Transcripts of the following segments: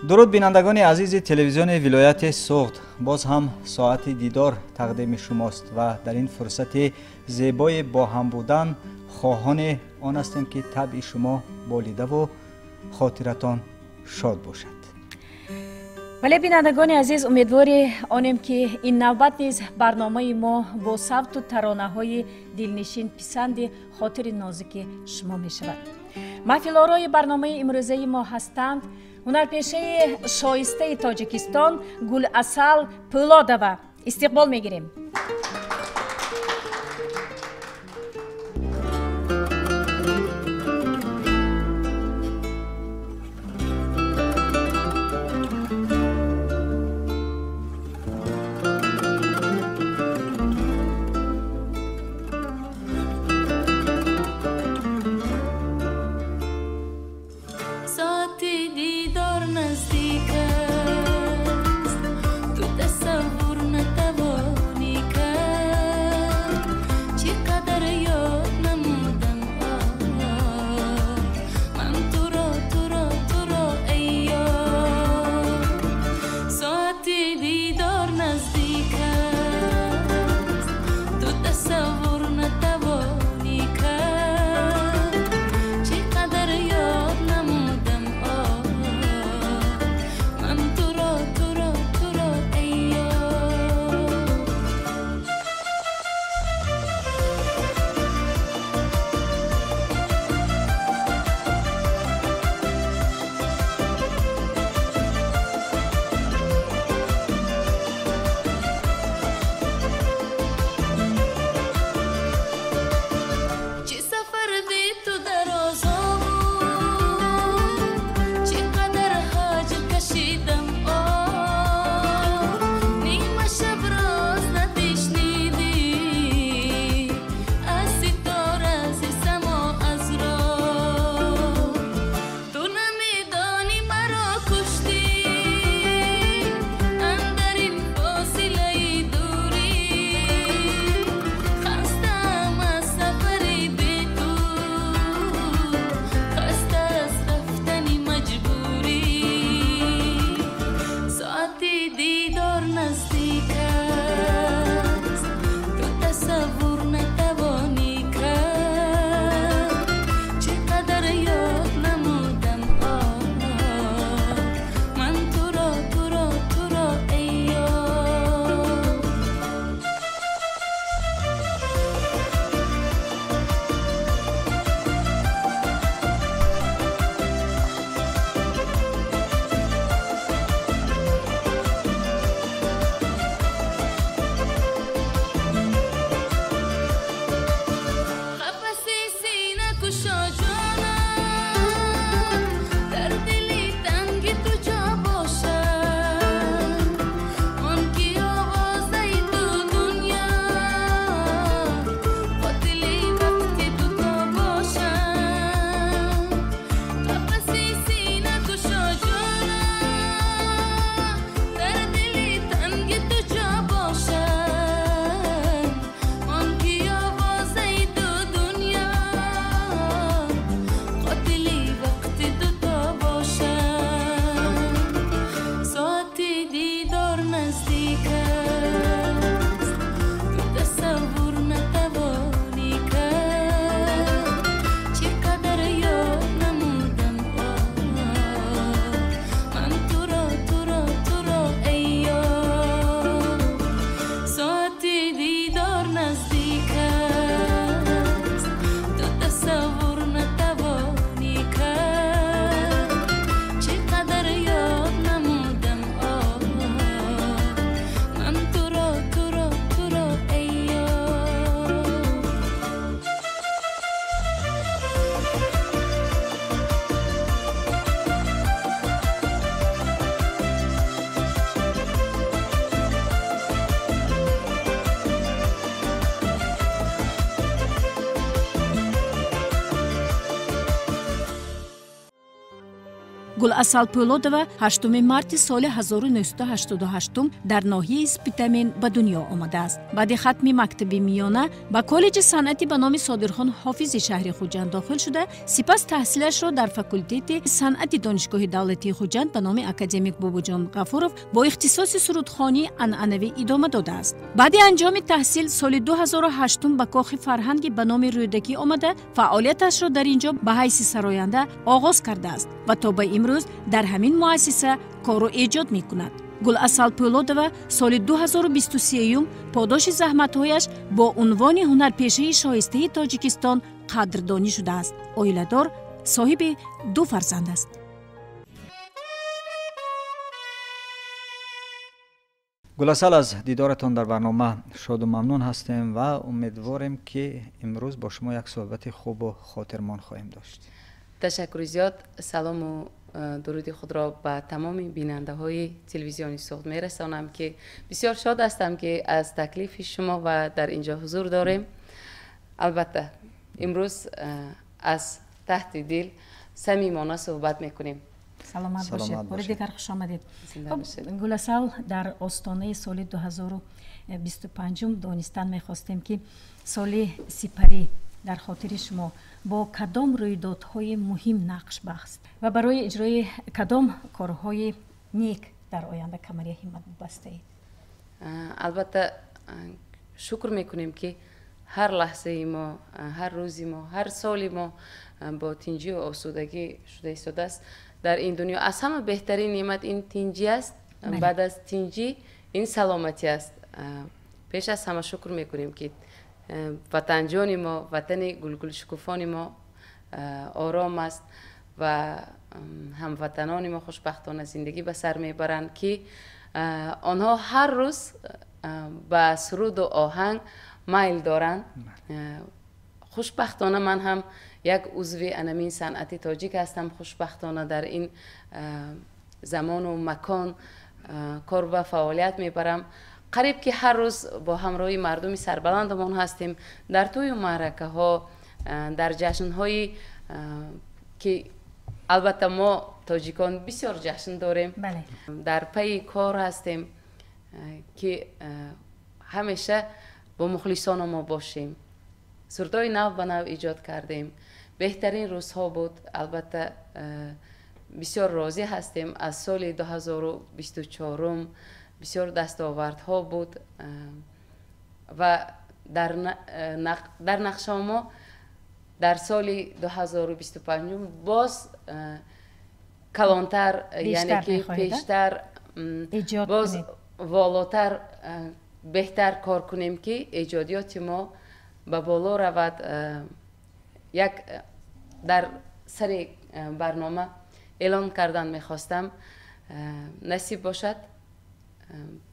درود بینندگان عزیز تلویزیون ولایت سوخت، باز هم ساعت دیدار تقدیم شماست و در این فرصت زیبای با هم بودن خواهان آن هستیم که طبع شما بالیده و خاطرتان شاد باشد. ولی بینندگان عزیز، امیدواری آنیم که این نوبت نیز برنامه ما با صوت و ترانه های دلنشین پسند خاطر نازک شما می شود. محفل آرای برنامه امروزه ما هستند هنرپیشه شایسته تاجیکستان گل اصل پولادова. استقبال می گیریم. تصور نتوانی کرد. گل‌عسل پولادова 8 مارت سال 1988 در ناحیه اسپیتامین به دنیا آمده است. بعد ختم مکتب میانه به کالج صنعتی به نام صادرخان حافظ شهر خوجند داخل شده، سپس تحصیلش را در فاکولته صنعتی دانشگاه دولتی خوجند به نام اکادمیک باباجان غفورов با اختصاص سرودخوانی عنعنوی ادامه داده است. بعد انجام تحصیل سال 2008 به کاخ فرهنگ به نام رودکی آمده، فعالیتش را در اینجا به حیث سراینده آغاز کرده است و تا به امروز در همین مؤسسه کار و ایجاد می کند. گل‌عسل پولادова سال 2023 پاداش زحمت‌هایش با عنوان هنرپیشه شایسته تاجیکستان قدردانی شده است. عائله‌دار، صاحب 2 فرزند است. گل‌عسل، از دیدارتان در برنامه شاد و ممنون هستیم و امیدواریم که امروز با شما یک صحبت خوب و خاطرمان خواهیم داشت. تشکر زیاد. سلام و درود خود را به تمام بیننده های تلویزیونی صوت می رسانم که بسیار شاد هستم که از تکلیف شما و در اینجا حضور داریم. البته امروز از تحت دل صمیمانه صحبت میکنیم. سلامت باشید. بار دیگر خوش آمدید. گل‌عسل، در آستانه سال 2025 دانستن میخواستیم که سال سپری در خاطر شما با کدام رویدادهای مهم نقش بست و برای اجرای کدام کارهای نیک در آینده کمری همت بسته اید؟ البته شکر میکنیم که هر لحظه ما، هر روزی ما، هر سالی ما با تنجی و آسودگی شده ایستاده است. در این دنیا از همه بهترین نعمت این تنجی است. بعد از تنجی این سلامتی است. پیش از همه شکر میکنیم که وطن جان ما، وطن گلگل شکوفان ما آرام است و هموطنان ما خوشبختانه زندگی به سر میبرند که آنها هر روز به سرود و آهنگ میل دارند. خوشبختانه من هم یک عضو انمین صنعتی تاجیک هستم. خوشبختانه در این زمان و مکان کار و فعالیت میبرم. قریب که هر روز با همراهی مردم سربلندمان هستیم در توی معرکه ها، در جشن هایی که البته ما تاجیکان بسیار جشن داریم. بله. در پی کار هستیم که همیشه با مخلصان ما باشیم. سرودای نو به نو ایجاد کردیم. بهترین روزها بود. البته بسیار راضی هستیم از سال 2024 بسیار دستاوردها بود و در نقشه ما در سال 2025 باز کلانتر، یعنی که پیشتر باز والاتر بهتر کار کنیم که ایجادیات ما به بالا رود. یک در سر برنامه اعلان کردن میخواستم نصیب باشد.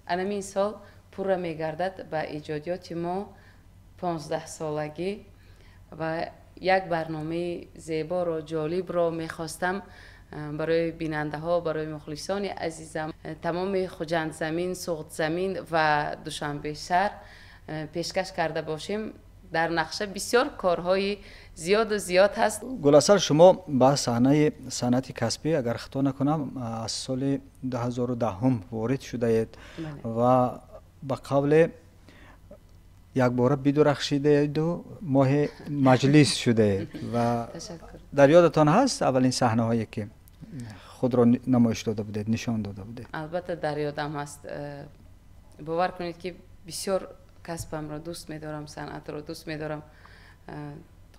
این سال پورا میگردد به ایجادیات ما 15 سالگی و یک برنامه زیبا را جالب را میخواستم برای بیننده ها، برای مخلصان عزیزم تمام خوجند زمین، سوخت زمین و دوشنبه شهر پیشکش کرده باشیم. در نقشه بسیار کارهای زیاد هست. گل‌عسل، شما به صحنه صنعت کسبی اگر خطا نکنم از سال 2010 وارد شده اید و به قول یک بار بدرخشیده اید و ماه مجلس شده اید و در یادتان هست اولین صحنه هایی که خود را نمایش داده بودید، نشان داده بودید؟ البته در یادم هست. باور کنید که بسیار کسبم را دوست می‌دارم، صنعت را دوست می‌دارم.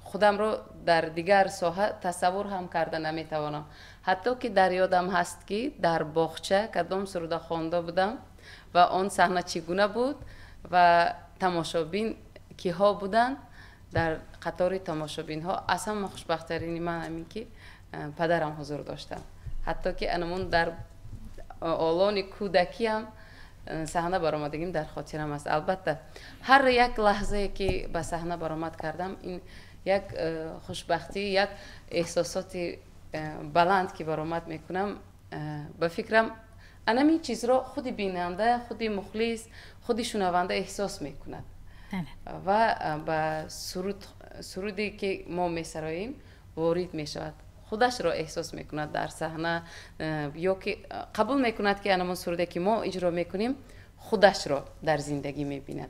خودم را در دیگر ساحه تصور هم کرده نمی‌توانم. حتی که در یادم هست که در باغچه کدام سرود خوانده بودم و آن صحنه چگونه بود و تماشابین کیها بودند. در قطار تماشابین ها از همه خوشبخت‌ترین من همین که پدرم حضور داشتم. حتی که انمون در آلان کودکی هم صحنه برآمدگیم در خاطرم است. البته هر یک لحظه که به صحنه برآمد کردم این یک خوشبختی، یک احساسات بلند که برآمد میکنم. به فکرم این چیز را خود بیننده، خود مخلص، خود شنونده احساس میکند و به سرودی که ما میسراییم وارد میشود. خودش را احساس میکند در صحنه یا که قبول میکند که همون سروده که ما اجرا میکنیم خودش را در زندگی میبیند.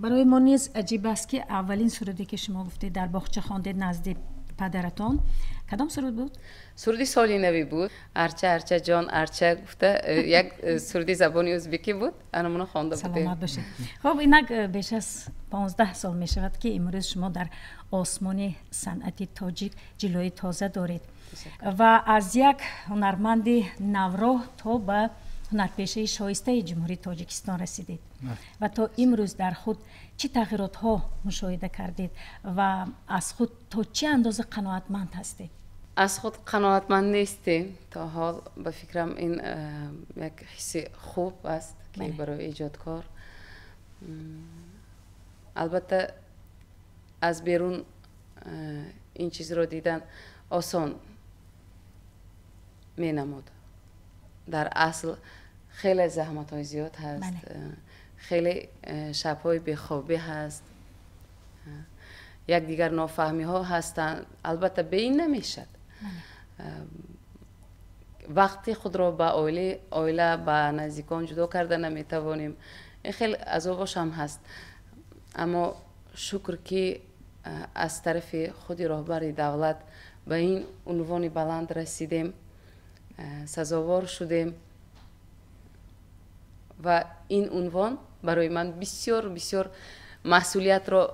برای ما نیز عجیب است که اولین سروده که شما گفتید در باغچه خواندید نزد پدرتان کدام سرود بود؟ سرودی سالی نوی بود. ارچه جان ارچه گفته یک سرودی زبانی ازبکی بود. انمونو خوانده بودیم. سلامت باشید. خب اینک بیش از 15 سال می شود که امروز شما در آسمان صنعت تاجیک جلوی تازه دارید و از یک هنرمند نورو تا به هنرپیشه شایسته جمهوری تاجیکستان رسیدید و تا امروز در خود چه تغییرات ها مشاهده کردید و از خود تا چه اندازه قناعتمند هستید؟ از خود قناعتمند نیستیم تا حال. به فکرم این یک حس خوب است که برای ایجادکار. البته از بیرون این چیز رو دیدن آسان می نمود. در اصل خیلی زحمت های زیاد هست. خیلی شب‌های بی‌خوابی هست. یک دیگر نافهمی ها هستند. البته به این نمیشد. وقتی خود را با عائله با نزدیکان جدا کرده نمیتوانیم. این خیلی عذابش هم هست. اما شکر که از طرف خود رهبر دولت به این عنوان بلند رسیدیم، سزاوار شدیم و این عنوان برای من بسیار بسیار مسئولیت را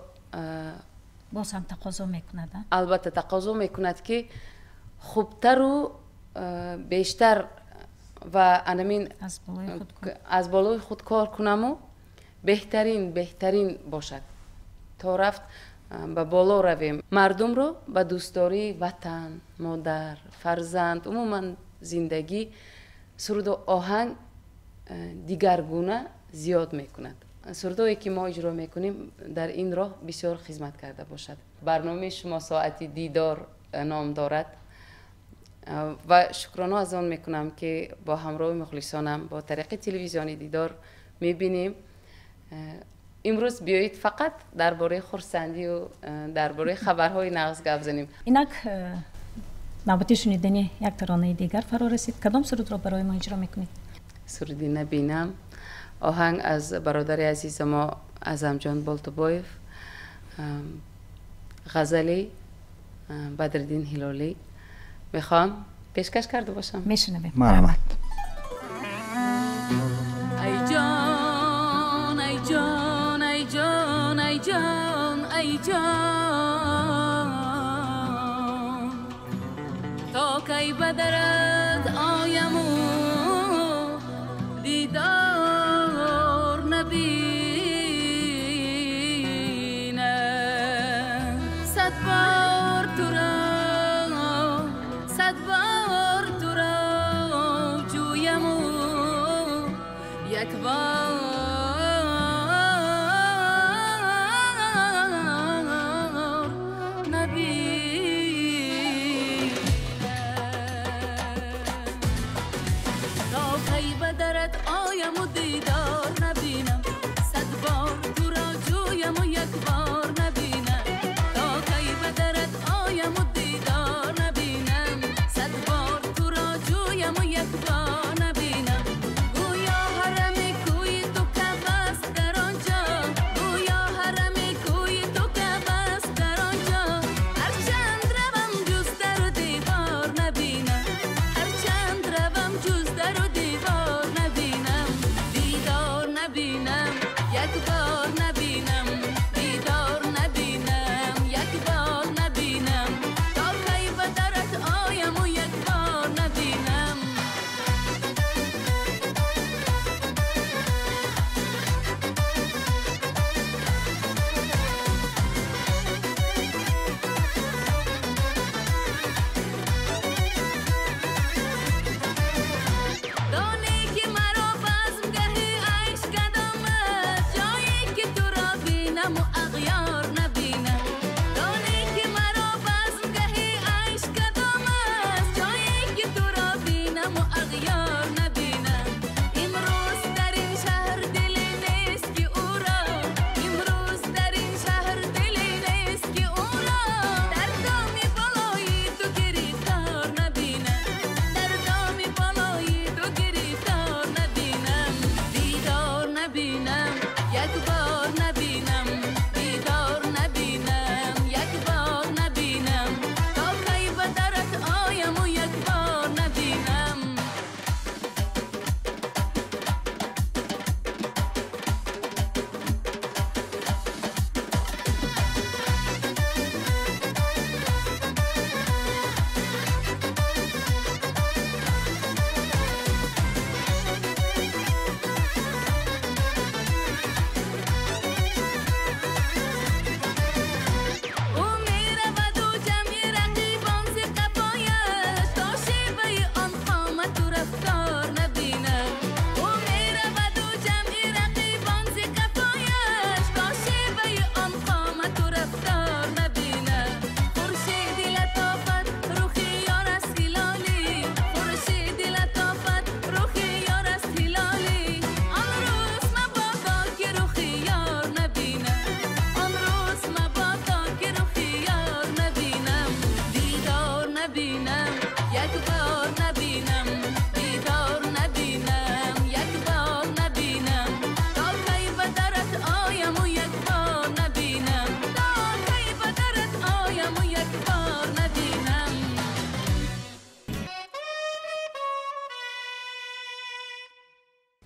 باز هم تقاضا میکند. البته تقاضا میکند که خوبتر و بیشتر و انمین از بالای خود کار کنم و بهترین باشد تا رفت به بالا رویم. مردم رو به دوستداری وطن، مادر، فرزند، عموما زندگی سرود و آهنگ دیگرگونه زیاد میکند. سرودایی که ما اجرا میکنیم در این راه بسیار خدمت کرده باشد. برنامه شما ساعتی دیدار نام دارد و شکرانه از آن میکنم که با همراه مخلصانم با طریق تلویزیونی دیدار میبینیم. امروز بیایید فقط درباره خرسندی و درباره خبرهای نغز گپ زنیم. اینک نوبت شنیدن یک ترانه دیگر فرا رسید. کدام سرود را برای ما اجرا میکنید؟ سرودی نبینم، آهنگ از برادر عزیز ما اعظم جان بالتوبایف، غزلی بدرالدین هلالی میخوام پیشکش کرده باشم. میشنویم. مرحبا. ای جان ای جان ای جان ای جان ای جان تا کی بدرد آیم و دیدار نبینم. صد بار تو را صد بار تو را جویم و یک بار نبینم. تا کی به درت آیم و دیدار نبینم. صد بار تو را جویم و یک بار نبینم. تا کی به درت آیم و دیدار نبینم. صد بار تو را جویم و یک بار نبینم. گویا حرم کوی تو کف است در آنجا. گویا حرم کوی تو کف است در آنجا. هرچند روم جز در و دیوار نبینم. هرچند روم جز در و دیوار نبینم. دیدار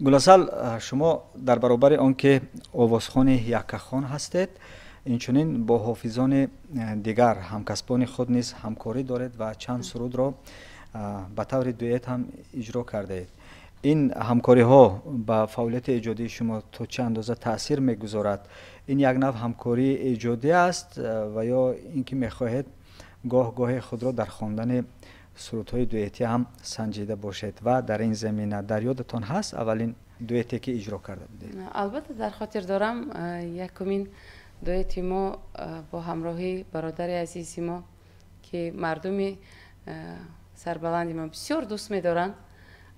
گلاسل شما در برابر آنکه آوازخوان یکخوان هستید، اینچنین با حافظان دیگر همکسبان خود نیز همکاری دارید و چند سرود را به طور دویت هم اجرا کرده اید. این همکاری ها به فعالیت ایجادی شما تا چه اندازه تاثیر میگذارد؟ این یک نوع همکاری ایجادی است و یا اینکه میخواهید گاه خود را در خواندن سرودهای دویتی هم سنجیده باشید و در این زمینه در یادتان هست اولین دویتی که اجرا کرده بودید؟ البته در خاطر دارم یکمین دویتی ما با همراهی برادر عزیزی ما که مردم سربلندی ما بسیار دوست می‌دارند،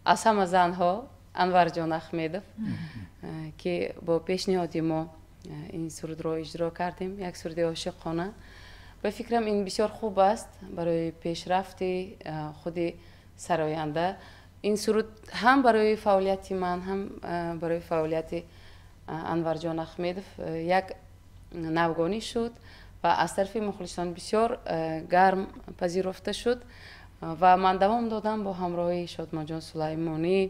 از همه زنها انور جان احمدов که با پیشنهاد ما این سرود را اجرا کردیم، یک سرود عاشقانه. به فکرم این بسیار خوب است برای پیشرفت خود سراینده. این سرود هم برای فعالیت من هم برای فعالیت انور جان احمدов یک نوگانی شد و از طرف مخلصان بسیار گرم پذیرفته شد و من دوام دادم با همراهی شادمان جان سلیمانی،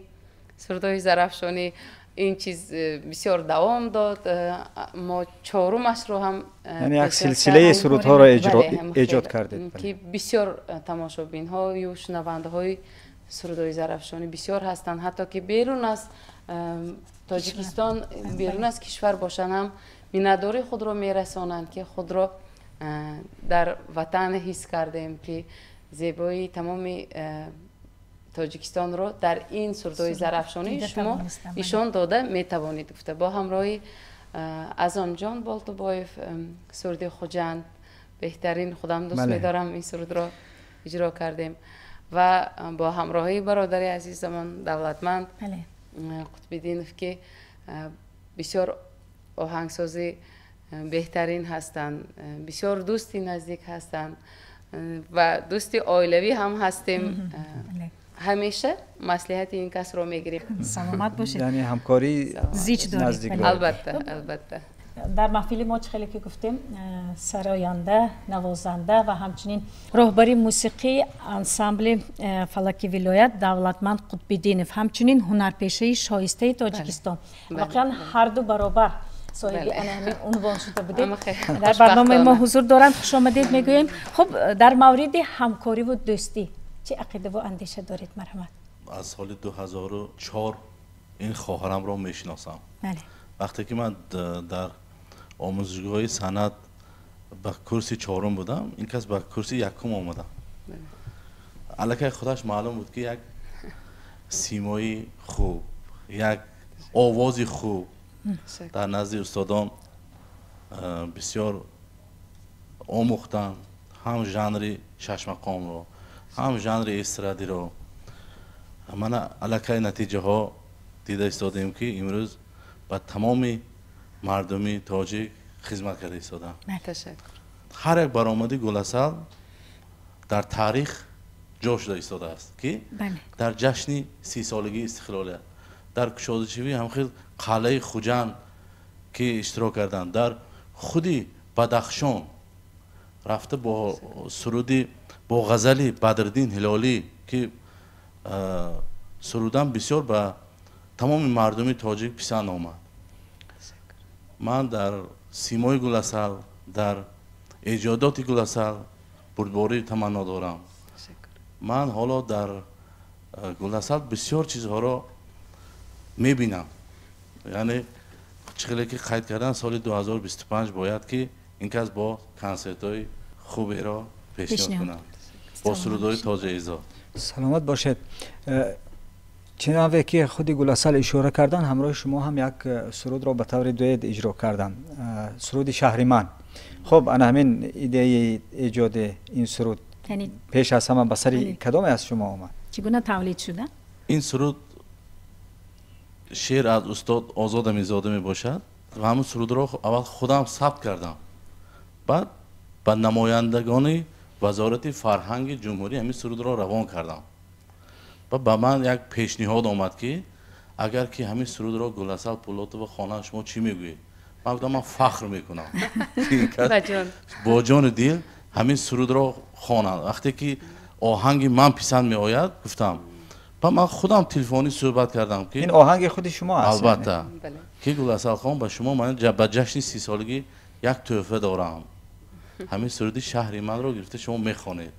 سرودهای زرافشانی. این چیز بسیار دوام داد. ما چهارمش رو هم یعنی یک سلسله سرودها را ایجاد کردید که بسیار تماشابین ها یا شنونده های سرودهای زرافشانی بسیار هستند، حتی که بیرون از تاجیکستان، بیرون از کشور باشند هم میناداری خود را میرسانند که خود را در وطن حس کردیم که زیبایی تمام تاجیکستان را در این سرودهای زرافشانی شما ایشان داده میتوانید گفته. با همراهی ازان جان بالتوبایف سرود خوجند بهترین خودم دوست میدارم این سرود را اجرا کردیم و با همراهی برادر عزیزمان دولتمند قطب‌الدینов که بسیار آهنگسازی بهترین هستند، بسیار دوستی نزدیک هستند و دوستی عائلوی هم هستیم. همیشه مصلحت این کس رو میگیریم. سلامت باشید. یعنی همکاری زیچ دارید. البته. در محفل ما خیلی که گفتیم سراینده، نوازنده و همچنین راهبری موسیقی انسامبل فلکی ولایت دولتمند قطب‌الدینов، همچنین هنرپیشه شایسته تاجیکستان. واقعا هر دو برابر صاحب این عنوان شده بودید. در برنامه ما حضور دارند، خوش آمدید میگوییم. خب در مورد همکاری و دوستی چه عقیده و اندیشه دارید؟ مرحمت. از سال 2004 این خواهرم را میشناسم. وقتی که من در آموزشگاه صنعت به کورس 4 بودم، این کس به کورس 1 آمدم. الکی خودش معلوم بود که یک سیمای خوب، یک آوازی خوب در نزد استادان بسیار آموختن، هم ژانر شش مقام رو، هم ژانر استرادی رو. من الکی نتیجه ها دیده ایستادیم که امروز با تمام مردمی تاجیک خدمت کرده ایستادم. تشکر. هر یک برآمدی گلاسل در تاریخ جا شده ایستاده است که در جشن 30 سالگی استقلالیت، در کشادشوی همخیل قلعه خوجند که اشتراک کردند، در خودی بدخشان رفته با سرودی با غزلی بدرالدین هلالی که سرودن بسیار به تمام مردمی تاجیک پسند آمد. من در سیمای گلاسل، در ایجادات گلاسل بردباری تمنا دارم. من حالا در گلاسل بسیار چیزها را میبینم. یعنی چقدر که قید کردن سال 2025 باید که این کس با کنسرت های خوبی را پیشنهاد کنم با سرودهای تازه ایزاد. سلامت باشید. چنانچه که خودی گلاسل اشاره کردن، همراه شما هم یک سرود را به طور دویت اجرا کردن، سرود شهریمن. خب انا همین ایده ایجاد این سرود پیش از همه به سر کدام از شما آمد؟ چگونه تولید شده؟ این سرود شعر از استاد آزاد امیرزاده می باشد و همون سرود را اول خودم ثبت کردم، بعد با نمایندگان وزارت فرهنگ جمهوری همین سرود را روان کردم و به من یک پیشنهاد آمد که اگر که همین سرود را گلاسل پولاتو و خانه شما چی میگویید؟ من گفتم من فخر میکنم با جان دل همین سرود را خوانم. وقتی که آهنگ من پسند می آید گفتم با من خودم تلفنی صحبت کردم که این آهنگ خود شما است. البته بله. که گل‌اصل خان با شما من به جشن 30 سالگی یک تحفه دارم. همین سرودی شهری من رو گرفته شما میخوانید.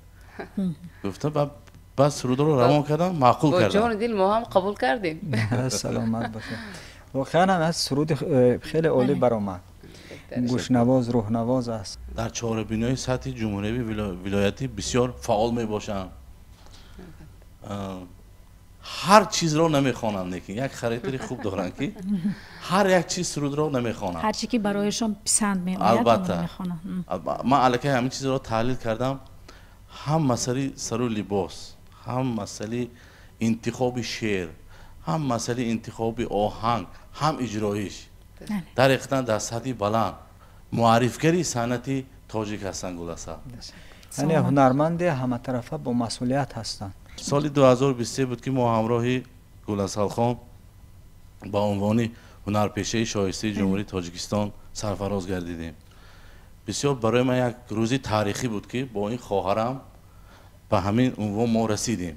گفته بعد سرود رو روان کردم معقول با کردم. جان دل ما هم قبول کردیم. سلامت باشه. واقعا هم از سرود خیلی عالی برآمد. گوشنواز روحنواز است. در چهاربینای سطح جمهوری ولایتی بسیار فعال می باشند. هر چیز رو نمیخوانند، لیکن یک خاطری خوب دارن که هر یک چیز سرود رو نمیخوانند. هر چی که برایشان پسند میآید البته میخوانند. من الکی همین چیز رو تحلیل کردم. هم مسئله سر و لباس، هم مسئله انتخاب شعر، هم مسئله انتخاب آهنگ، هم اجرایش در اقتدار در سطح بلند معرفگری صنعت تاجیک هستند. گل‌اصل یعنی هنرمند همه طرفه با مسئولیت هستند. سال 2023 بود که ما همراه گل‌اصل خان با عنوان هنرپیشه شایسته جمهوری تاجیکستان سرفراز گردیدیم. بسیار برای من یک روزی تاریخی بود که با این خواهرم به همین عنوان ما رسیدیم.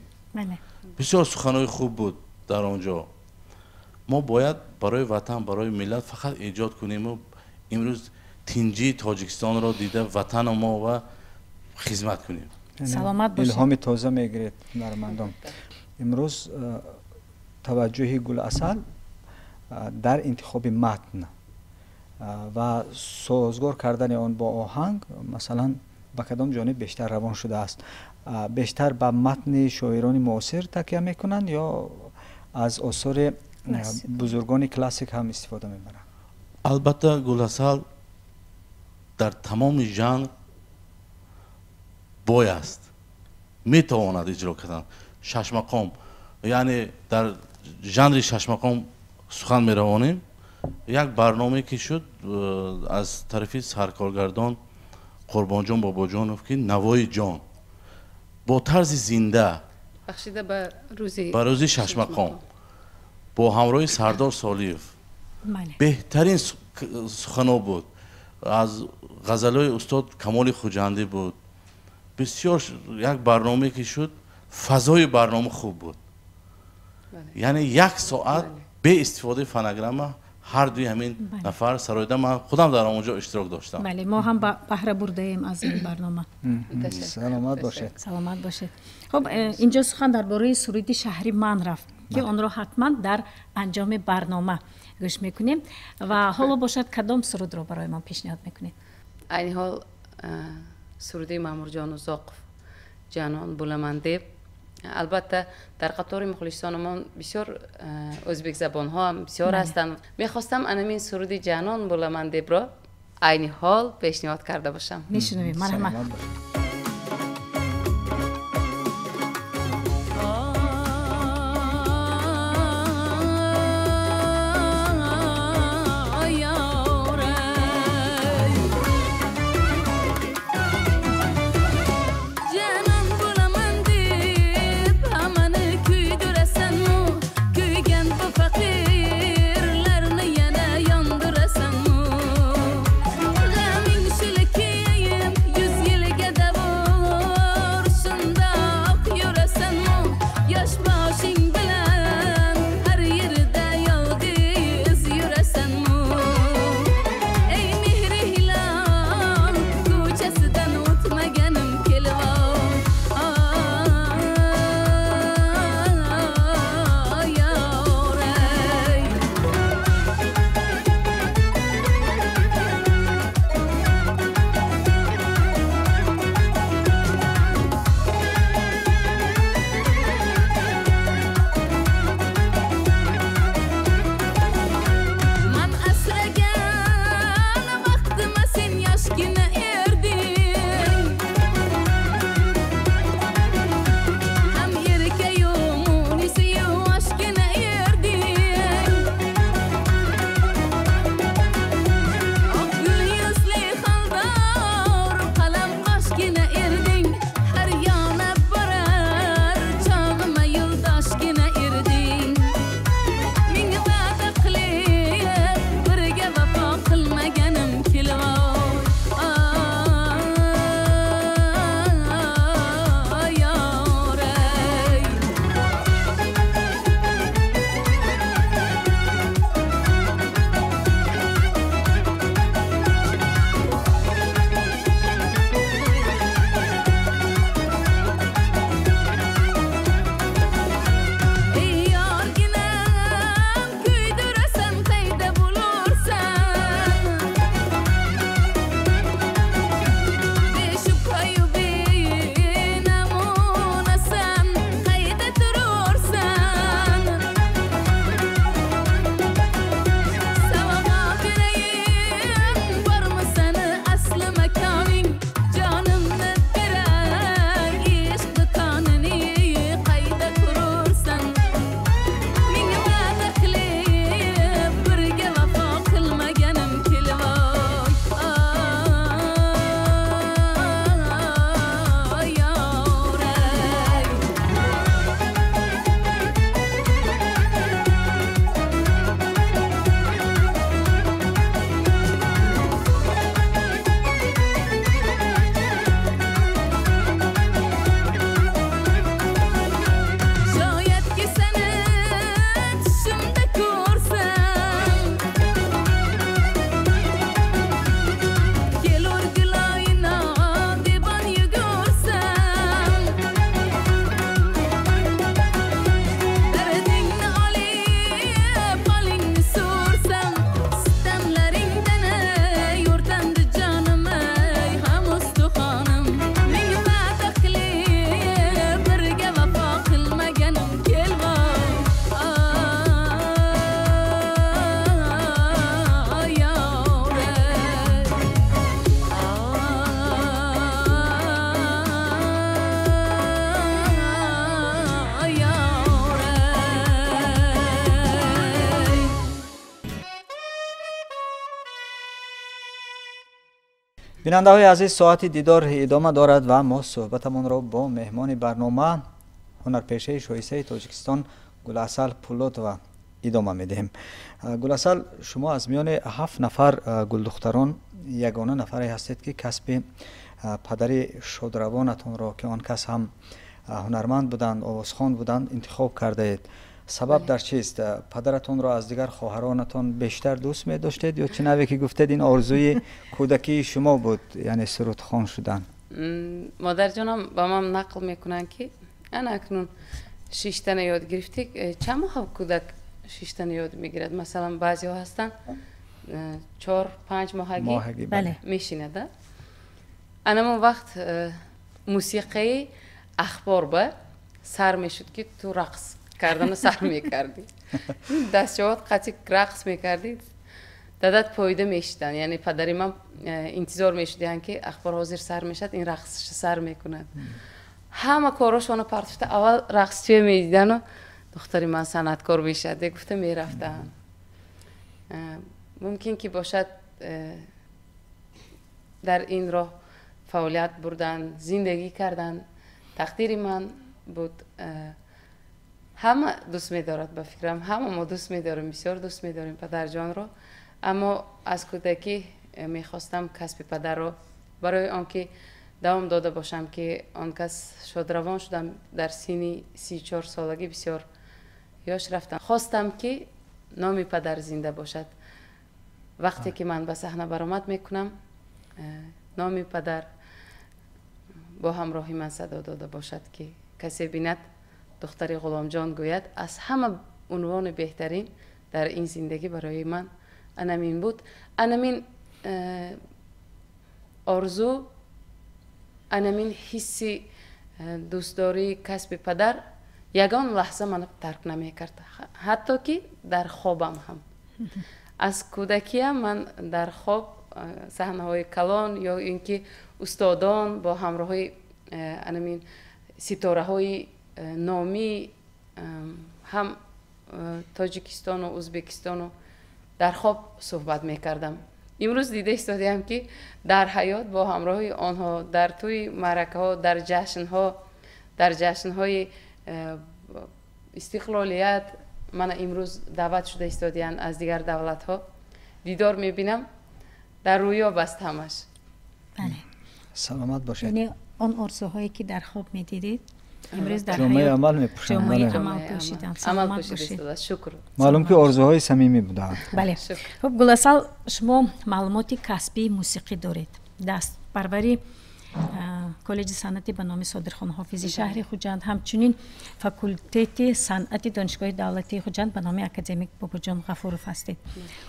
بسیار سخنهای خوب بود در آنجا. ما باید برای وطن، برای ملت فقط ایجاد کنیم و امروز تینجی تاجیکستان را دیده وطن ما و خدمت کنیم. سلامت باشید. الهام تازه میگیرید هنرمندان. امروز توجه گل‌اصل در انتخاب متن و سازگار کردن آن با آهنگ مثلا به کدام جانب بیشتر روان شده است؟ بیشتر به متن شاعران معاصر تکیه میکنند یا از آثار بزرگان کلاسیک هم استفاده میبرند؟ البته گل‌اصل در تمام ژانر بای است، میتواند اجرا کردن. شش مقام، یعنی در ژانر شش مقام سخن میروانیم. یک برنامه که شد از طرف سرکارگردان قربان جان باباجانوف که نوای جان با طرز زنده بخشیده به روزی شش مقام با همراه سردار سالیف بهترین سخنا بود. از غزلهای استاد کمال خوجندی بود. بسیار یک برنامه که شد، فضای برنامه خوب بود. یعنی یک ساعت به استفاده فنگرام هر دوی همین نفر سرایده من خودم در اونجا اشتراک داشتم. بله، ما هم بهره برده ایم از این برنامه. سلامت باشید. سلامت باشید. خب اینجا سخن درباره سرودی شهری من رفت که آن را حتما در انجام برنامه گوش میکنیم و حالا باشد کدام سرود رو برای ما پیشنهاد میکنید؟ این حال سروده مامور جان و زاقف جانان بلمنده. البته در قطار مخلصانمان بسیار ازبک زبان ها هم بسیار هستند. میخواستم انمین سرود جانان بلمنده را این حال پیشنهاد کرده باشم. میشنویم. مرحمت. Yüz yıl gede بیننده های عزیز، ساعت دیدار ادامه دارد و ما صحبتمان را با مهمان برنامه هنرپیشه شایسته تاجیکستان گلعسل پولات و ادامه میدهیم. گلعسل، شما از میان 7 نفر گلدختران یگانه نفری هستید که کسب پدر شادروانتان را که آن کس هم هنرمند بودند، آوازخوان بودند، انتخاب کرده اید. سبب در چیست؟ پدرتون را از دیگر خواهرانتان بیشتر دوست می داشتید یا چنانه که گفتید این آرزوی کودکی شما بود، یعنی سرودخوان شدن؟ مادر جانم با من نقل میکنن که انا اکنون 6 تنه یاد گرفتی، چند ماه کودک 6 تنه یاد میگیرد؟ مثلا بعضی ها هستن 4-5 ماهگی بله میشینه. انا اون وقت موسیقی اخبار با سر میشد که تو رقص کردن سر میکردی، دستجوات قطعی رقص میکردی، دادت پایده میشدن. یعنی پدری من انتظار میشدن که اخبار حاضر سر میشد این رقصش سر میکند. همه کاراشونو پرتفته اول رقص توی میدیدن و دختری من صنعتکار میشد گفته میرفتن. ممکن که باشد در این راه فعالیت بردن، زندگی کردن. تقدیر من بود. همه دوست می‌دارد، به فکرم همه ما دوست می‌داریم، بسیار دوست می‌داریم پدر جان رو. اما از کودکی می‌خواستم کسب پدر رو برای آنکه دوام داده باشم که آن کس شادروان شدم در سن 34 سالگی، بسیار یاش رفتم. خواستم که نام پدر زنده باشد. وقتی که من به صحنه برآمد میکنم نام پدر با همراهی من صدا داده باشد که کسی بیند دختری غلام جان گوید از همه عنوان بهترین در این زندگی برای من انمین بود. انمین آرزو، انمین حسی دوستداری کسب پدر یگان لحظه من ترک نمی کرد، حتی که در خوابم هم. از کودکی من در خواب صحنه های کلان یا اینکه استادان با همراهی انمین ستاره های نامی هم تاجیکستان و ازبکستان و در خواب صحبت میکردم. امروز دیده استادیم که در حیات با همراهی آنها در توی معرکه ها، در جشن های استقلالیت من امروز دعوت شده استادیان از دیگر دولت ها دیدار میبینم، در رویا بست همش. بله. سلامت باشید. یعنی آن آرزوهایی که در خواب میدیدید امروز در جامعه حیات عمل میپوشن. جامعه بله. عمل پوشیدن. سلامت باشید. شکر. معلوم که آرزوهای صمیمی بودند. بله. خب گلعسل، شما معلومات کسبی موسیقی دارید. دست پروری کالج صنعتی به نام صادرخان حافظی شهر خوجند، همچنین فاکولته صنعتی دانشگاه دولتی خوجند به نام اکادمیک باباجان غفورов هستید.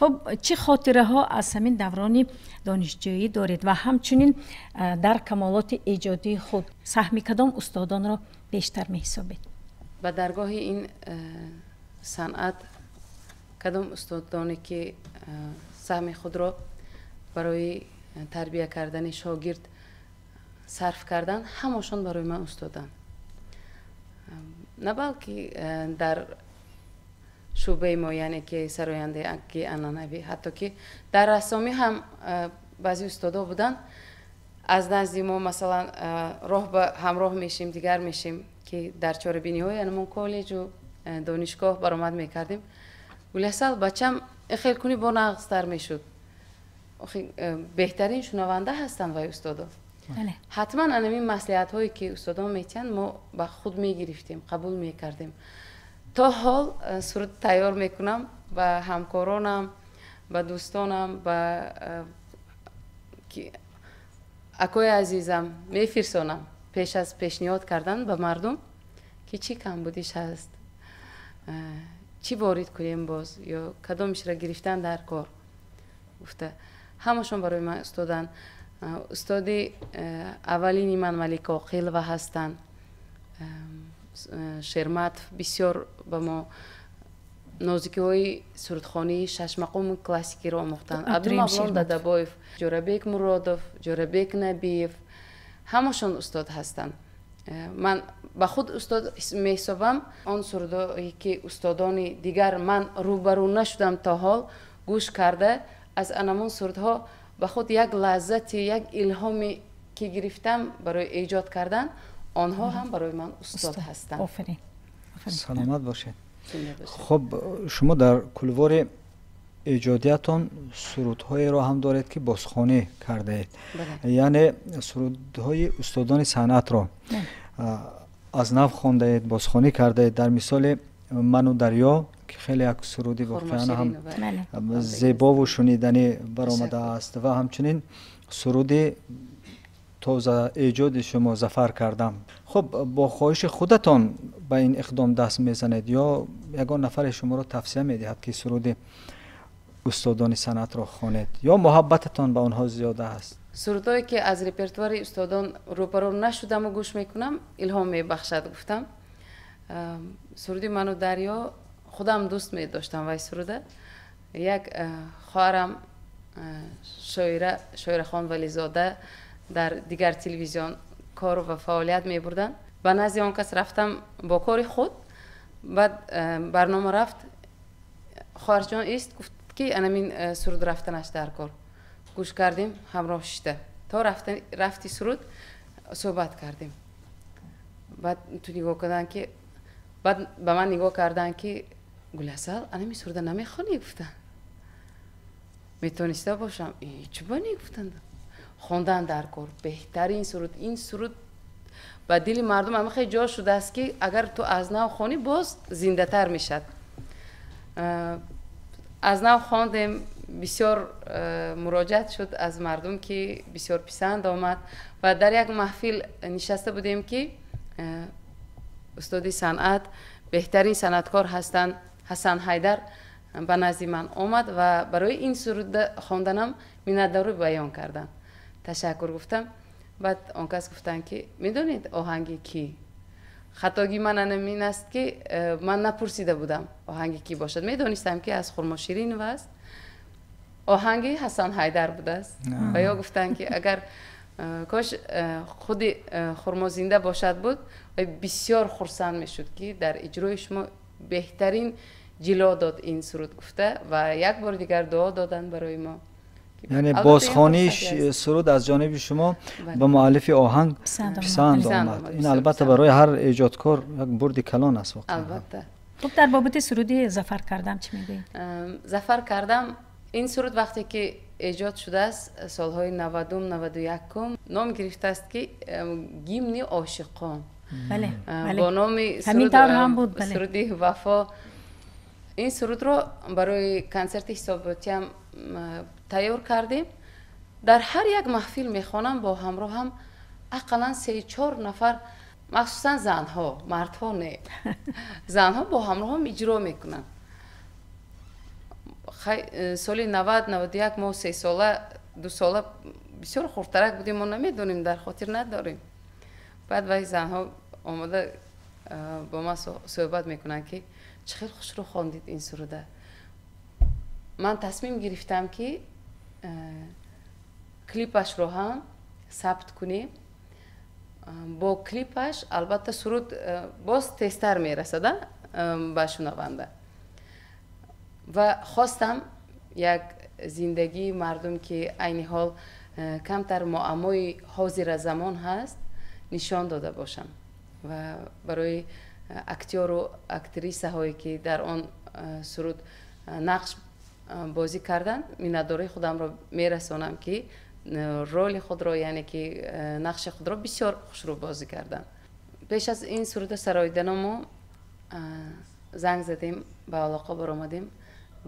خب چه خاطره ها از همین دوران دانشجویی دارید و همچنین در کمالات ایجادی خود سهم کدام استادان را بیشتر میحسابید؟ به درگاه این صنعت کدام استادانی که سهم خود را برای تربیت کردن شاگرد صرف کردن، همشون برای من استادن. نه بلکه در شعبه ما، یعنی که سراینده که انانوی، حتی که در رسامی هم بعضی استادا بودن از نزد ما. مثلا راه به همراه میشیم، دیگر میشیم که در چاره‌بینی های انمون کالج و دانشگاه برآمد میکردیم. گلعسل بچم خیلی کنی با نقص‌تر میشد. بهترین شنونده هستن و استادا. بله. حتما انمین مصلحت هایی که استادان میتین ما با خود میگرفتیم، قبول میکردیم. تا حال سرود تیار میکنم با همکارانم، با دوستانم، با اکوی عزیزم میفرستم پیش از پیشنهاد کردن به مردم که چی کم بودیش هست، چی وارد کنیم باز یا کدامش را گرفتن در کار. گفته همشون برای من استادن. استادی اولینی من ملیک عاقل و هستن، شرمت بسیار به ما نازکی های سرودخوانی 6 مقام کلاسیکی را آموختن. عبدالمولان دادابایف، جورابیک مرادوف، جورابیک نبیف، همشون استاد هستن. من با خود استاد میحسابم. آن سرودایی که استادان دیگر من روبرو نشدم تا حال گوش کرده، از انمون سرودها به خود یک لذت یک الهامی که گرفتم برای ایجاد کردن آنها هم برای من استاد هستند. آفرین. سلامت باشید. خب شما در کلوار ایجادیتون سرودهای را هم دارید که بازخوانی کرده اید. یعنی سرودهای استادان صنعت را از نو خوانده اید، بازخوانی کرده اید. در مثال من و دریا که خیلی یک سرودی واقعا هم زیبا و شنیدنی برآمده است و همچنین سرودی تازه ایجاد شما ظفر کردم. خب با خواهش خودتان به این اقدام دست میزنید یا یگان نفر شما را توصیه میدهد که سرود استادان صنعت را خوانید یا محبتتان به آنها زیاده است؟ سرودایی که از رپرتوار استادان روبرو نشدم و گوش میکنم الهام میبخشد. گفتم سرودی من و دریا خودم دوست می داشتم وای سروده. یک خواهرم شاعره خان ولیزاده در دیگر تلویزیون کار و فعالیت می بردن. به نزد آن کس رفتم با کار خود. بعد برنامه رفت، خواهر جان است گفت که انمین سرود رفتنش در کار. گوش کردیم همراه شده تا رفتی سرود صحبت کردیم. بعد تو نگاه کردن که بعد به من نگاه کردن که گلاسل انمی سرود نمیخوانی؟ گفتن میتونسته باشم. چه بانی؟ گفتند خوندن در کار بهترین سرود. این سرود به دل مردم همه خیلی جا شده است که اگر تو از نو خوانی باز زنده تر میشد. از نو خواندیم، بسیار مراجعت شد از مردم که بسیار پسند آمد و در یک محفل نشسته بودیم که استاد صنعت بهترین صنعتکار هستند، حسن حیدر به نزد من آمد و برای این سرود خواندنم منتداری بیان کردن. تشکر گفتم. بعد آن کس گفتن که میدونید آهنگی کی؟ خطاگی من این است که من نپرسیده بودم آهنگی کی باشد. میدونستم که از خرما شیرین است. آهنگی حسن حیدر بوده است. و یا گفتن که اگر کاش خود خرما زنده باشد بود و بسیار خرسند میشد که در اجرای شما بهترین جلوه داد این سرود گفته و یک بار دیگر دعا دادن برای ما. یعنی بازخوانی سرود از جانب شما به مؤلف آهنگ پسند آمد. این البته برای هر ایجادکار یک برد کلان است. البته. خب در بابت سرودی ظفر کردم چی میگویید؟ ظفر کردم این سرود وقتی که ایجاد شده است سالهای 90 91 نام گرفته است که گیمن عاشقان. بله با نام سرودی وفا. این سرود رو برای کنسرت حساباتی هم تیار کردیم. در هر یک محفل میخوانم با همراه هم اقلا 3-4 نفر، مخصوصا زنها، مردها نه، زنها با همراه هم اجرا میکنن. سال 90 91 ما 3 ساله 2 ساله بسیار خردترک بودیم، ما نمیدونیم، در خاطر نداریم. بعد وای زنها آمده با ما صحبت میکنن که چقدر خوش رو خواندید این سروده. من تصمیم گرفتم که کلیپش رو هم ثبت کنیم. با کلیپش البته سرود باز تیزتر میرسده به شنونده و خواستم یک زندگی مردم که عین حال کمتر معمای حاضر زمان هست نشان داده باشم و برای اکتور و اکتریسه هایی که در آن سرود نقش بازی کردن منتداری خودم را میرسانم که رول خود را، یعنی که نقش خود را بسیار خوش رو بازی کردن. پیش از این سرود سرایدن ما زنگ زدیم، به علاقه برآمدیم،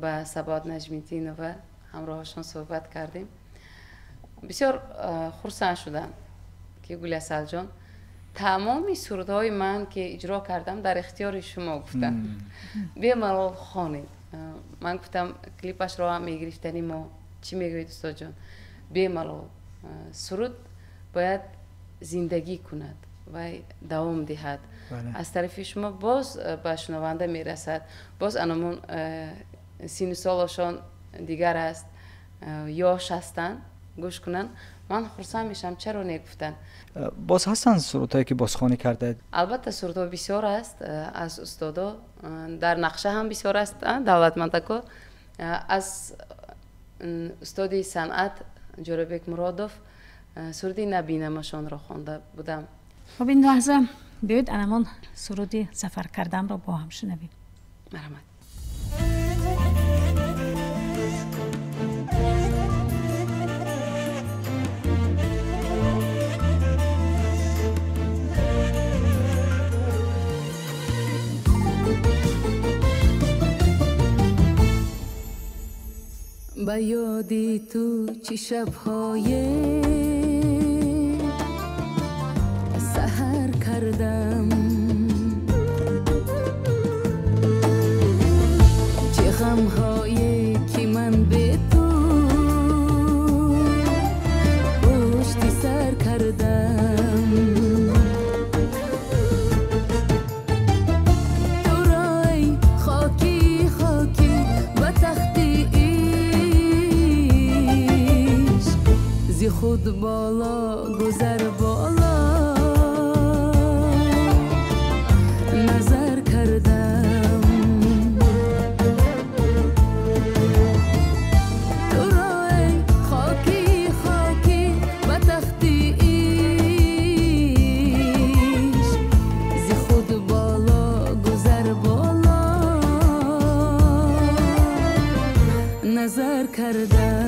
با سبات نجمی‌دین و همراهشان صحبت کردیم. بسیار خرسند شدن که گلاسل جان تمامی سرودهای من که اجرا کردم در اختیار شما گفتن بی‌ملال خوانید. من گفتم کلیپش رو هم میگرفتنیم و چی میگوید استاد جان؟ بی‌ملال سرود باید زندگی کند و دوام دهد. از طرف شما باز به شنونده میرسد. باز انمون سین سالشان دیگر است، یاش هستن، گوش کنن. من خرسند میشم چرا نگفتن. باز هستن سرودهایی که بازخوانی کرده؟ البته سرودها بسیار است از استادا، در نقشه هم بسیار است دولتمندکا. از استاد صنعت جوربک مرادوف سرودی نبینمشان را خوانده بودم. خب این لحظه بیاید انمان سرودی سفر کردم را با هم شنویم. مرحمت. با یادی تو چی شب‌های سحر کردم، چه غم‌هایی که من به تو پشت سر کردم، تو رای خاکی خاکی و تختی زی خود بالا گذر بالا نظر کردم، تو رای خاکی خاکی و تختی ایش زی خود بالا گذر بالا نظر کردم.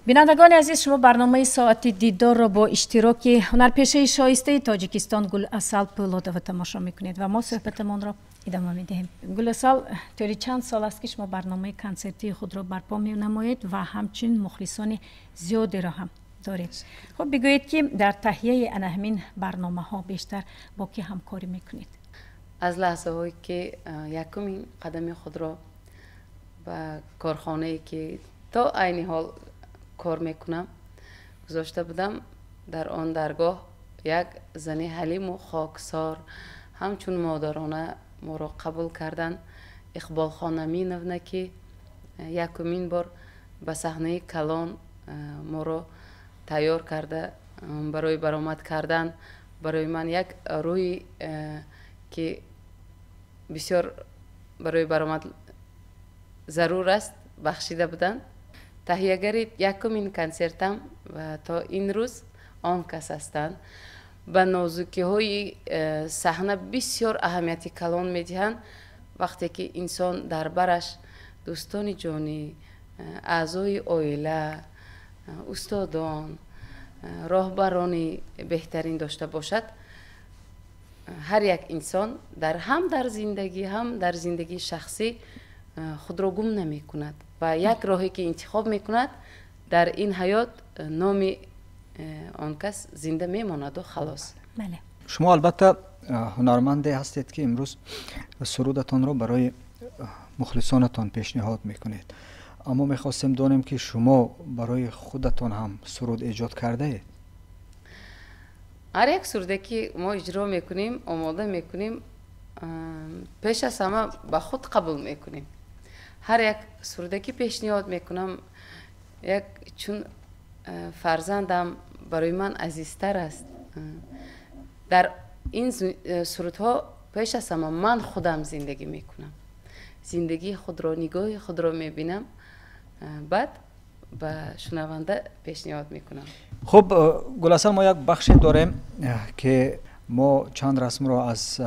بینندگان عزیز، شما برنامه ساعت دیدار را با اشتراک هنرپیشه شایسته تاجیکستان گل اصل پولادووا تماشا میکنید و ما صحبتمان را ادامه میدهیم. گل اصل، طوری چند سال است که شما برنامه کنسرتی خود را برپا می‌نمایید و همچنین مخلصان زیادی را هم دارید. خب بگویید که در تهیه همین برنامه ها بیشتر با کی همکاری میکنید؟ از لحظه هایی که یکمین قدم خود را با کارخانه‌ای که تا عین حال کار میکنم گذاشته بودم. در آن درگاه یک زنی حلیم و خاکسار همچون مادرانه ما را قبول کردن. اقبال خانمی نوونه که یکمین بار به صحنه کلان ما را تیار کرده برای برآمد کردن. برای من یک روی که بسیار برای برآمد ضرور است بخشیده بودند. تهیه‌گری یکمین کنسرتم و تا این روز آن کس هستند. به نازکی های صحنه بسیار اهمیتی کلان میدهند. وقتی که انسان در برش دوستان جانی، اعضای عائله، استادان، راهبرانی بهترین داشته باشد، هر یک انسان هم در زندگی شخصی خود را گم نمی کند و یک راهی که انتخاب می کند در این حیات نام آن کس زنده می ماند و خلاص. بله. شما البته هنرمندی هستید که امروز سرودتان را برای مخلصانتان پیشنهاد میکنید، اما میخواستیم دانیم که شما برای خودتان هم سرود ایجاد کرده اید؟ هر یک سروده که ما اجرا میکنیم، آماده میکنیم، پیش از همه به خود قبول میکنیم. هر یک سروده که پیشنهاد میکنم، یک چون فرزندم برای من عزیزتر است. در این سرودها پیش از همه من خودم زندگی میکنم، زندگی خود را، نگاه خود را میبینم، بعد به شنونده پیشنهاد میکنم. خب گلحسن، ما یک بخشی داریم که ما چند رسم را از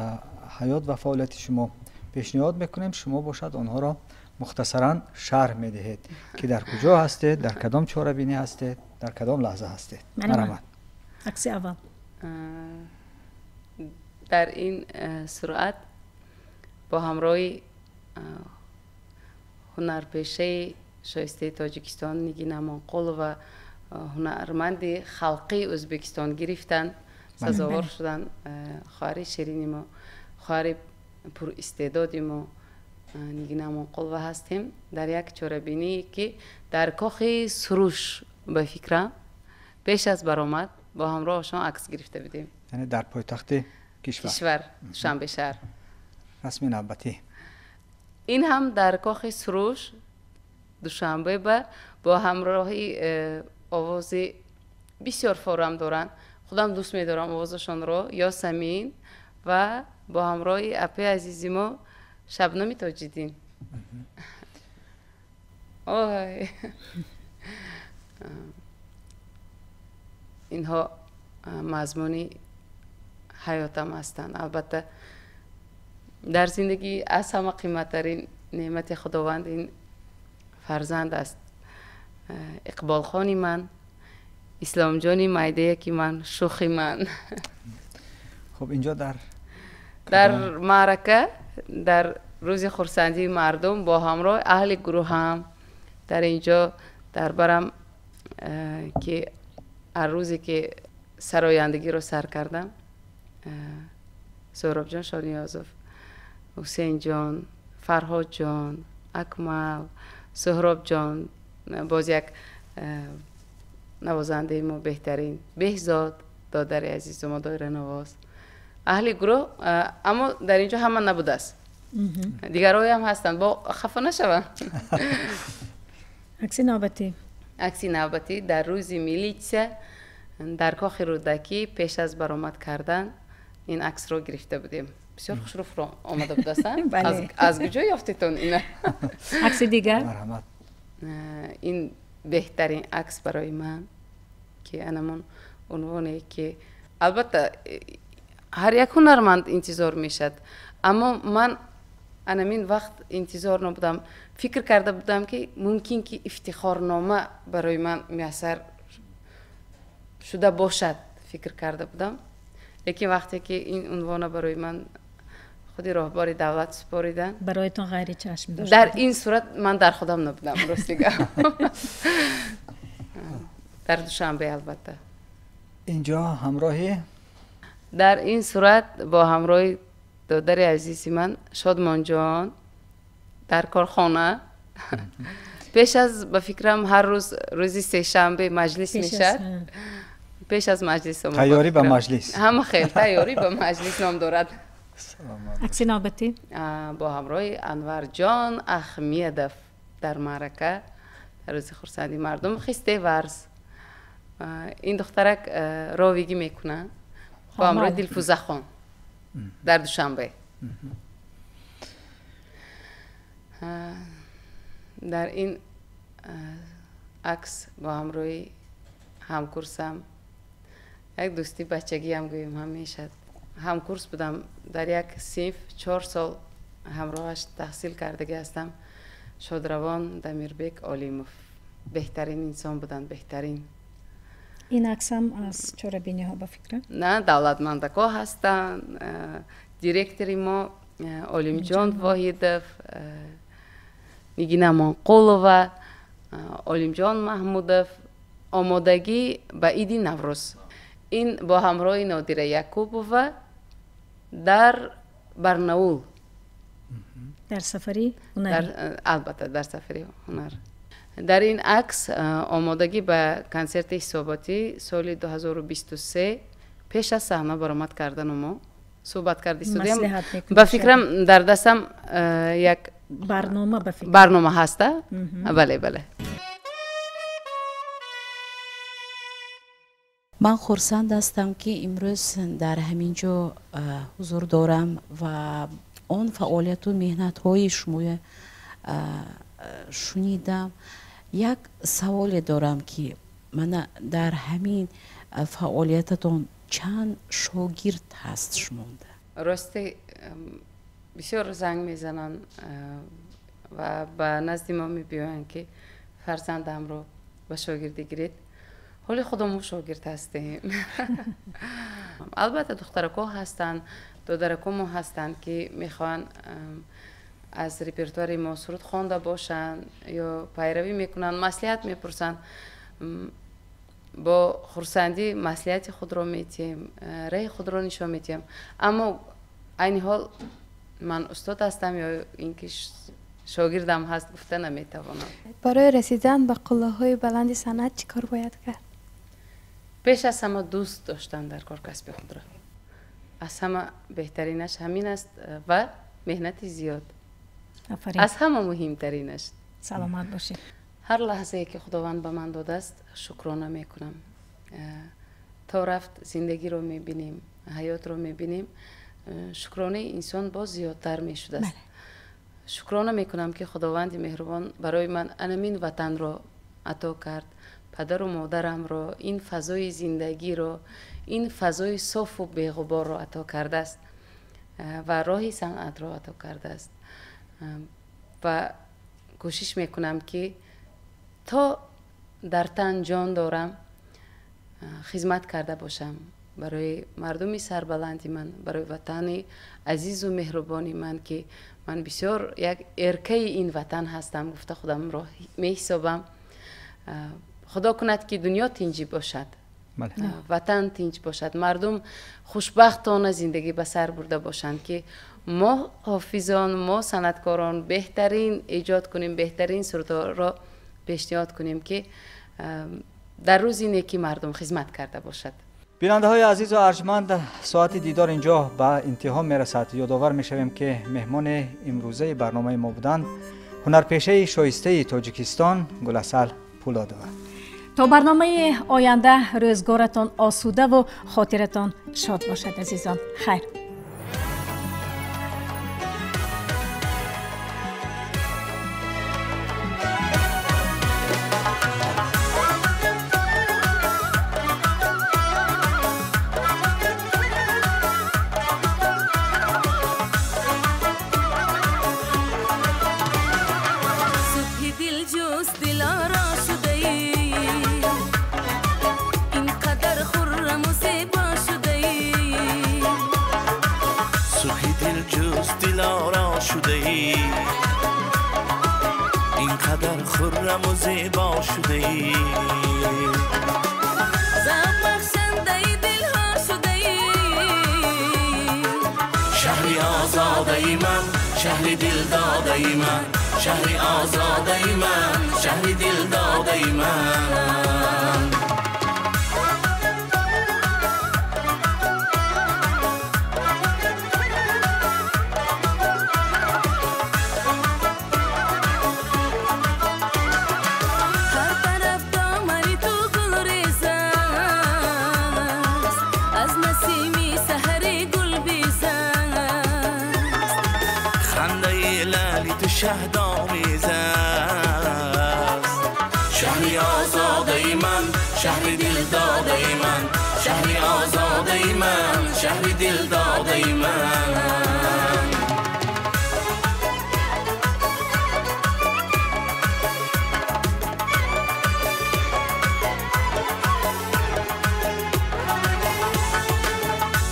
حیات و فعالیت شما پیشنهاد میکنیم. شما باشد آنها را مختصرا شرح میدهید که در کجا هستید، در کدام چهاره‌بینی هستید، در کدام لحظه هستید. مرحبا. عکس اول. در این سرعت با همراهی هنرپیشه شایسته تاجیکستان نگین امانقل و هنرمند خلقی ازبکستان گرفتن، سزاوار شدن. خواهر شیرین ما، خواهر پر استعداد ما نگین امانقل و هستیم در یک چهاره‌بینی که در کاخ سروش به فکرم پیش از برآمد با همراهشان عکس گرفته بودیم. یعنی در پایتخت کشور دوشنبه شهر. رسم نوبتی. این هم در کاخ سروش دوشنبه با همراهی آواز بسیار فارم دارن. خودم دوست می‌دارم آوازشان را، یاسمین و با همراهی اپی عزیزی ما شبنم تاج‌الدین. اینها مضمونی حیاتم هستند. البته در زندگی از همه قیمت‌ترین نعمت خداوند این فرزند است. اقبال خانی من، اسلام جانی مایده که من، شوخی من. خب اینجا در معرکه، در روز خرسندی مردم با همراه اهل گروه هم در اینجا در برم که هر روزی که سرایندگی رو سر کردم، سهراب جان شانیازوف، حسین جان، فرهاد جان، اکمل، سهراب جان، باز یک نوازنده ما بهترین، بهزاد دادر عزیز ما دایره نواز، اهل گروه. اما در اینجا همه نبوده است، دیگرایی هم هستند، با خفه نشوم. عکس نوبتی در روز میلیچه در کاخ رودکی پیش از برآمد کردن این عکس رو گرفته بودیم. بسیار خوشرو آمده بود هستن. از کجا یافتیتون اینا؟ عکس دیگر؟ مرحمت. این بهترین عکس برای من که انمون عنوانی که البته هر یک هنرمند انتظار میشد، اما من انمین وقت انتظار نبودم. فکر کرده بودم که ممکن که افتخارنامه برای من میسر شده باشد، فکر کرده بودم. لیکن وقتی که این عنوان برای من خودی راهبر دولت سپاریدن، برایتون غیر چشم داشت. در این صورت من در خودم نبودم، راستیگه. در دوشنبه البته. اینجا همراهی؟ در این صورت با همراهی دادر عزیزی من، شادمان جان، در کارخانه پیش از به فکرم هر روز روزی سه شنبه مجلس میشد. پیش از مجلس تیاری به مجلس همه خیلی تیاری به مجلس نام دارد. عکس نوبتی با همراه انور جان اخمیدف در معرکه در روز خرسندی مردم خسته ورز. این دخترک راویگی میکنه با همراه دلفوزه خان در دوشنبه. در این عکس با همراه همکورسم یک دوستی بچگی هم گویم همیشه همکورس بودم در یک صنف 4 سال همراهش تحصیل کرده هستم. شادروان دمیربک آلیموف بهترین انسان بودن، بهترین. این عکس هم از چوربینی ها به فکر؟ نه، دولتمندکا هستن. دیرکتری ما علیم جان واحدف، نگینه منقولوه، علیم جان محمودف. آمادگی به عید نوروز. این با همراه نادره یعقوبوه در برناول در سفری هنری. البته در سفری هنر. در این عکس آمادگی به کنسرت حساباتی سال 2023 پیش از صحنه برآمد کردن ما صحبت کردیم. به فکرم در دستم یک برنامه هسته. بله بله. من خرسند هستم که امروز در همینجا حضور دارم و آن فعالیت و مهنت های شما شنیدم. یک سوال دارم که من در همین فعالیتتون چند شاگرد هست شما؟ راستی بسیار زنگ میزنن و به نزد ما میبیاین که فرزندم رو به شاگردی گیرید. حالی خودمون شاگرد هستیم. البته دخترکا هستن، دادرکا ما هستن که میخوان از ریپرتوار ما سرود خوانده باشن یا پیروی میکنن، مصلحت میپرسن. با خرسندی مصلحت خود را میتیم، راه خود را نشان میتیم. اما این حال من استاد هستم یا اینکه شاگردم هست گفته نمیتوانم. برای رسیدن به قله‌های بلند صنعت چی کار باید کرد؟ پیش از همه دوست داشتن در کار کسب خود را. از همه بهترینش همین است و مهنت زیاد. از همه مهمترینش. سلامت باشید. هر لحظه که خداوند به من داده است شکرانه میکنم. تا رفت زندگی رو میبینیم، حیات رو میبینیم، شکرانه انسان باز زیادتر میشده است. شکرانه میکنم که خداوند مهربان برای من انمین وطن رو عطا کرد، پدر و مادرم رو، این فضای زندگی رو، این فضای صاف و بی‌غبار رو عطا کرده است و راهی صنعت رو عطا کرده است و کوشش میکنم که تا در تن جان دارم خدمت کرده باشم برای مردمی سربلندی من، برای وطن عزیز و مهربانی من که من بسیار یک ارکه این وطن هستم. گفته خودم را میحسابم. خدا کند که دنیا تنجی باشد، وطن تنج باشد، مردم خوشبختانه زندگی به سر برده باشند که ما حافظان، ما صنعتکاران بهترین ایجاد کنیم، بهترین سرودها را پیشنهاد کنیم که در روز اینه که مردم خدمت کرده باشد. بیننده های عزیز و ارجمند، ساعت دیدار اینجا به انتها میرسد. یادآور میشویم که مهمان امروزه برنامه ما بودند هنرپیشه شایسته تاجیکستان گلعسل پولادوه. تا برنامه آینده روزگارتان آسوده و خاطرتان شاد باشد عزیزان. خیر. اینقدر خرم و زیبا شده ای، زن بخشنده دلها شده ای، شهری آزاده ای من، شهری دل داده ای من، شهری آزاده من شهری دل داده من شهدآمیز است شهری آزاده من شهری دل داده من شهری آزاده من شهری دل داده من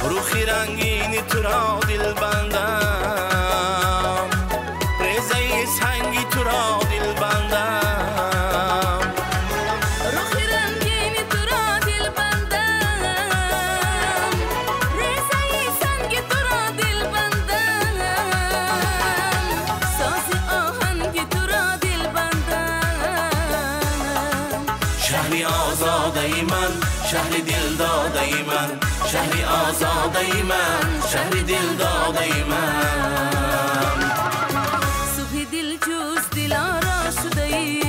روخی رنگینی تو را دل بندم سنگی تو را دل بندم روخی رنگینی تو را دل بندم ریزه سنگی تو را دل بندم ساز آهنگی تو را دل بندم شهری آزاده من شهری دل داده من شهری آزاده من شهری دل داده من دل جوز دلارا شده ای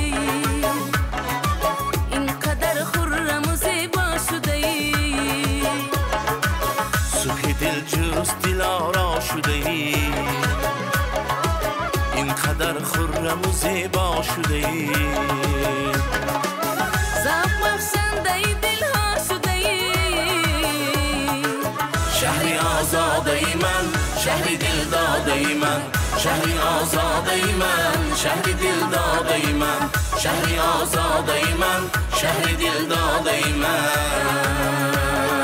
اینقدر خرم و زیبا شده ای صبح دل جوز دلارا شده ای اینقدر خرم و زیبا شده ای زب بخشنده دلها شده ای شهری آزاده من شهری دل داده من شهری آزاده من شهری دل داده من شهری آزاده من شهری دل داده من